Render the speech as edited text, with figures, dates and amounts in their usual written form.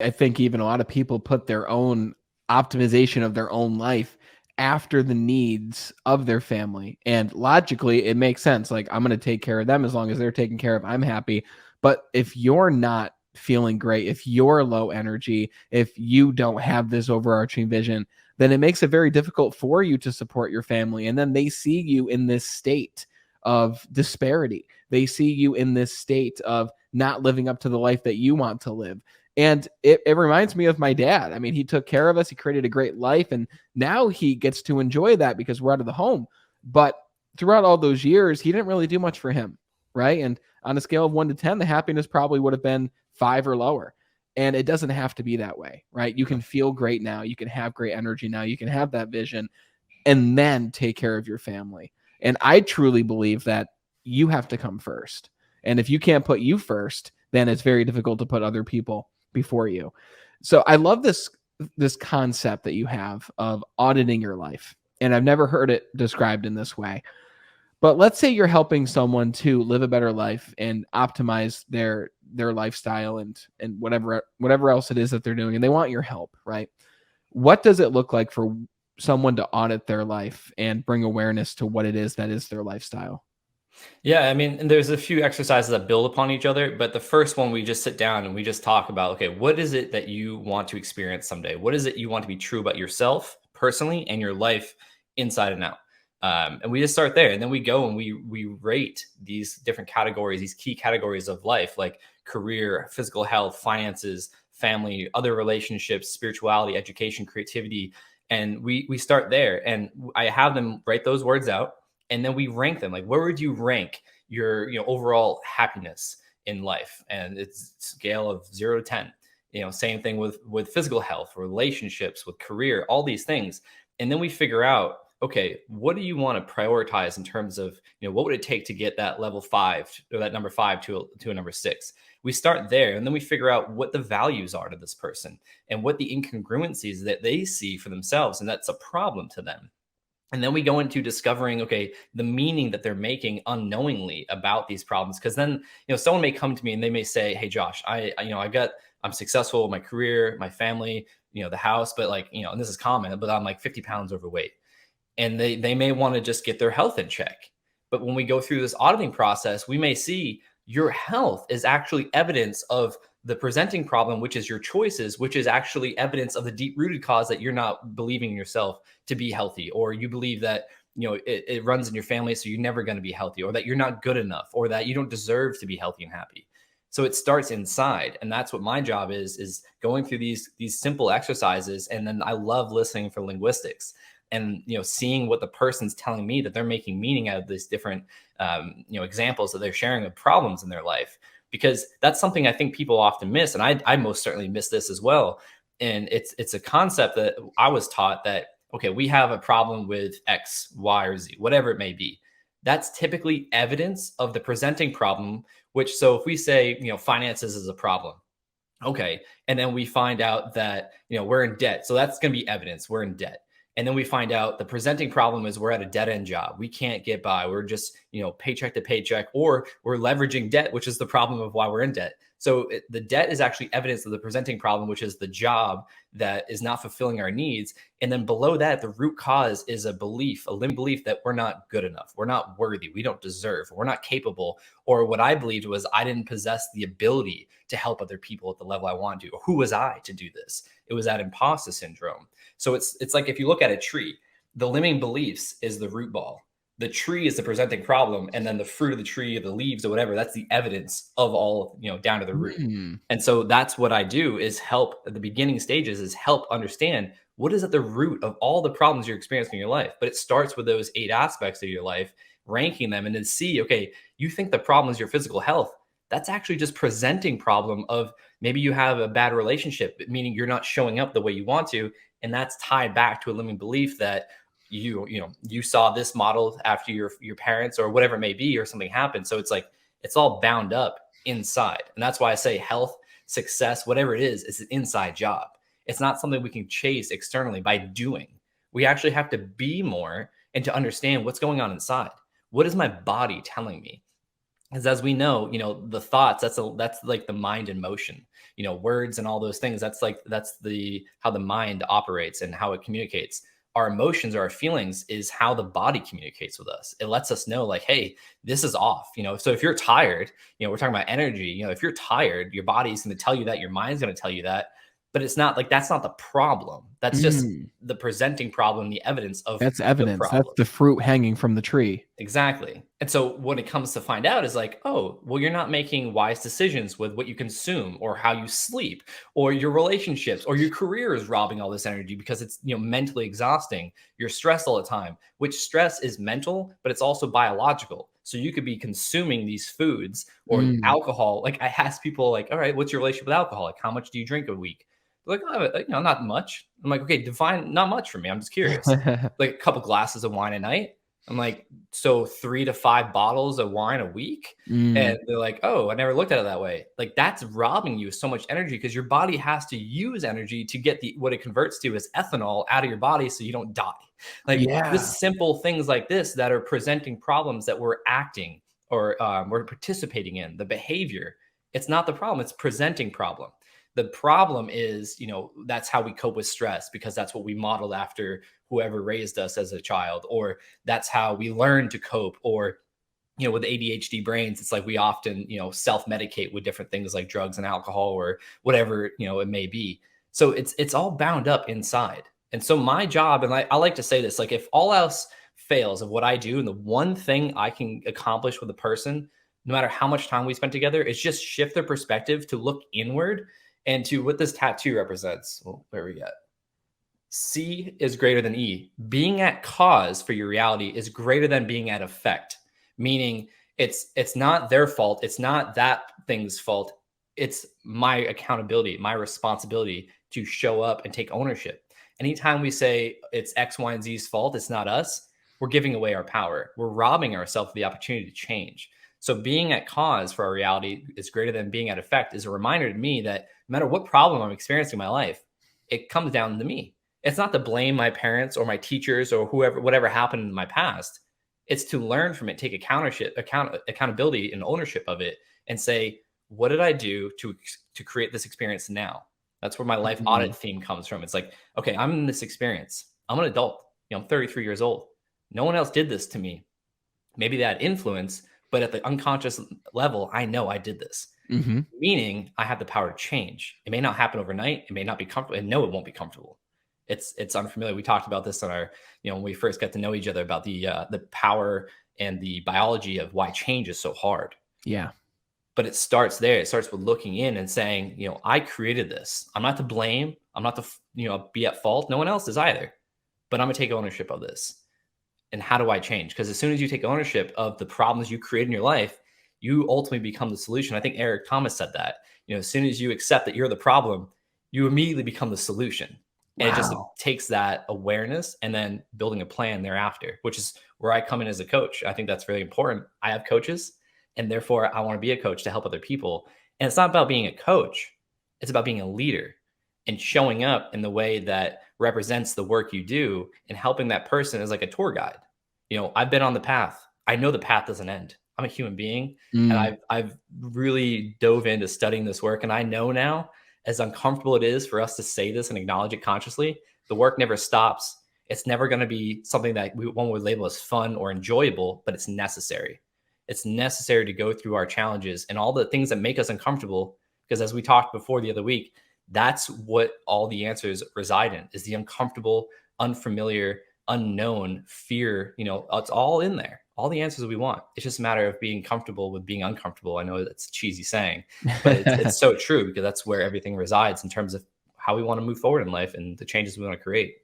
I think even a lot of people put their own optimization of their own life after the needs of their family. And logically, it makes sense. Like, I'm going to take care of them as long as they're taken care of. I'm happy. But if you're not feeling great, if you're low energy, if you don't have this overarching vision, then it makes it very difficult for you to support your family. And then they see you in this state of disparity. They see you in this state of not living up to the life that you want to live. And it reminds me of my dad. I mean, he took care of us. He created a great life. And now he gets to enjoy that because we're out of the home. But throughout all those years, he didn't really do much for him. Right. And on a scale of 1 to 10, the happiness probably would have been 5 or lower. And it doesn't have to be that way. Right. You can feel great now. You can have great energy now. You can have that vision and then take care of your family. And I truly believe that you have to come first. And if you can't put you first, then it's very difficult to put other people before you. So I love this concept that you have of auditing your life. And I've never heard it described in this way. But let's say you're helping someone to live a better life and optimize their lifestyle and whatever else it is that they're doing, and they want your help, right? What does it look like for someone to audit their life and bring awareness to what it is that is their lifestyle? Yeah, I mean, and there's a few exercises that build upon each other, but the first one we just sit down and we just talk about, okay, what is it that you want to experience someday? What is it you want to be true about yourself personally and your life inside and out? And we just start there, and then we go and we rate these different categories, these key categories of life, like career, physical health, finances, family, other relationships, spirituality, education, creativity, and we start there. And I have them write those words out, and then we rank them. Like, where would you rank your overall happiness in life? And it's scale of 0 to 10. Same thing with physical health, relationships, with career, all these things. And then we figure out, okay, what do you want to prioritize in terms of, what would it take to get that level 5 or that number 5 to a number 6? We start there, and then we figure out what the values are to this person and what the incongruencies that they see for themselves, and that's a problem to them. And then we go into discovering, okay, the meaning that they're making unknowingly about these problems. Because then, someone may come to me and they may say, "Hey, Josh, I'm successful with my career, my family, the house, but and this is common, but I'm like 50 pounds overweight." And they may want to just get their health in check. But when we go through this auditing process, we may see your health is actually evidence of the presenting problem, which is your choices, which is actually evidence of the deep rooted cause that you're not believing in yourself to be healthy, or you believe that it runs in your family, so you're never going to be healthy, or that you're not good enough, or that you don't deserve to be healthy and happy. So it starts inside, and that's what my job is going through these simple exercises. And then I love listening for linguistics and seeing what the person's telling me that they're making meaning out of these different examples that they're sharing of problems in their life, because that's something I think people often miss, and I most certainly miss this as well. And it's a concept that I was taught that, okay, we have a problem with X, Y, or Z, whatever it may be. That's typically evidence of the presenting problem. Which, so if we say finances is a problem, okay, and then we find out that we're in debt, so that's going to be evidence we're in debt. And then we find out the presenting problem is we're at a dead end job. We can't get by. We're just, paycheck to paycheck, or we're leveraging debt, which is the problem of why we're in debt. So the debt is actually evidence of the presenting problem, which is the job that is not fulfilling our needs. And then below that, the root cause is a limiting belief that we're not good enough. We're not worthy. We don't deserve. We're not capable. Or what I believed was I didn't possess the ability to help other people at the level I wanted to. Or who was I to do this? It was that imposter syndrome. So it's like if you look at a tree, the limiting beliefs is the root ball. The tree is the presenting problem, and then the fruit of the tree, or the leaves, or whatever, that's the evidence of all, down to the root. Mm. And so that's what I do, is help at the beginning stages, is help understand what is at the root of all the problems you're experiencing in your life. But it starts with those 8 aspects of your life, ranking them, and then see, okay, you think the problem is your physical health. That's actually just presenting problem of maybe you have a bad relationship, meaning you're not showing up the way you want to. And that's tied back to a limiting belief that you saw this model after your parents, or whatever it may be, or something happened. So it's like, it's all bound up inside. And that's why I say health, success, whatever it is an inside job. It's not something we can chase externally by doing. We actually have to be more, and to understand what's going on inside. What is my body telling me? Because as we know, the thoughts, that's like the mind in motion, words and all those things. That's the how the mind operates and how it communicates. Our emotions or our feelings is how the body communicates with us. It lets us know, like, hey, this is off. So if you're tired, we're talking about energy. If you're tired, your body's going to tell you that, your mind's going to tell you that, but it's not like that's not the problem. That's just Mm. the presenting problem, the evidence of That's the evidence. That's problem. the fruit hanging from the tree. Exactly. And so when it comes to find out is like, oh, well, you're not making wise decisions with what you consume or how you sleep or your relationships or your career is robbing all this energy because it's, mentally exhausting. You're stressed all the time, which stress is mental, but it's also biological. So you could be consuming these foods or Mm. alcohol. Like I ask people like, all right, what's your relationship with alcohol? Like how much do you drink a week? They're like, oh, not much. I'm like, okay, define not much for me. I'm just curious. Like a couple glasses of wine a night. I'm like, so 3 to 5 bottles of wine a week? Mm. And they're like, oh, I never looked at it that way. Like that's robbing you so much energy because your body has to use energy to get what it converts to as ethanol out of your body so you don't die. Like Yeah. just simple things like this that are presenting problems that we're acting or we're participating in the behavior. It's not the problem. It's presenting problem. The problem is, that's how we cope with stress because that's what we modeled after whoever raised us as a child, or that's how we learn to cope. Or, with ADHD brains, it's like we often, self-medicate with different things like drugs and alcohol or whatever, it may be. So it's all bound up inside. And so my job, and I like to say this, like if all else fails of what I do, and the one thing I can accomplish with a person, no matter how much time we spend together, is just shift their perspective to look inward and to what this tattoo represents. Well, where are we at? C is greater than E. Being at cause for your reality is greater than being at effect, meaning it's not their fault. It's not that thing's fault. It's my accountability, my responsibility to show up and take ownership. Anytime we say it's X, Y, and Z's fault, it's not us, we're giving away our power. We're robbing ourselves of the opportunity to change. So being at cause for our reality is greater than being at effect is a reminder to me that no matter what problem I'm experiencing in my life, it comes down to me. It's not to blame my parents or my teachers or whoever, whatever happened in my past. It's to learn from it, take accountability and ownership of it, and say, what did I do to create this experience now? That's where my life Mm. audit theme comes from. It's like, okay, I'm in this experience. I'm an adult. I'm 33 years old. No one else did this to me. Maybe they had influence, but at the unconscious level, I know I did this. Mm-hmm. Meaning I have the power to change. It may not happen overnight. It may not be comfortable. And no, it won't be comfortable. It's unfamiliar. We talked about this on our, when we first got to know each other about the power and the biology of why change is so hard. Yeah. But it starts there. It starts with looking in and saying, I created this. I'm not to blame. I'm not to, be at fault. No one else is either. But I'm gonna take ownership of this. And how do I change? Because as soon as you take ownership of the problems you create in your life, you ultimately become the solution. I think Eric Thomas said that. As soon as you accept that you're the problem, you immediately become the solution. And it just Wow. takes that awareness and then building a plan thereafter, which is where I come in as a coach. I think that's really important. I have coaches, and therefore I want to be a coach to help other people. And it's not about being a coach, it's about being a leader and showing up in the way that represents the work you do and helping that person as like a tour guide. I've been on the path. I know the path doesn't end. I'm a human being, and Mm. I've really dove into studying this work, and I know now, as uncomfortable it is for us to say this and acknowledge it consciously, the work never stops. It's never going to be something that one would label as fun or enjoyable, but it's necessary. It's necessary to go through our challenges and all the things that make us uncomfortable. Because as we talked before the other week, that's what all the answers reside in, is the uncomfortable, unfamiliar, unknown fear. It's all in there, all the answers we want. It's just a matter of being comfortable with being uncomfortable. I know that's a cheesy saying, but it's so true, because that's where everything resides in terms of how we want to move forward in life and the changes we want to create.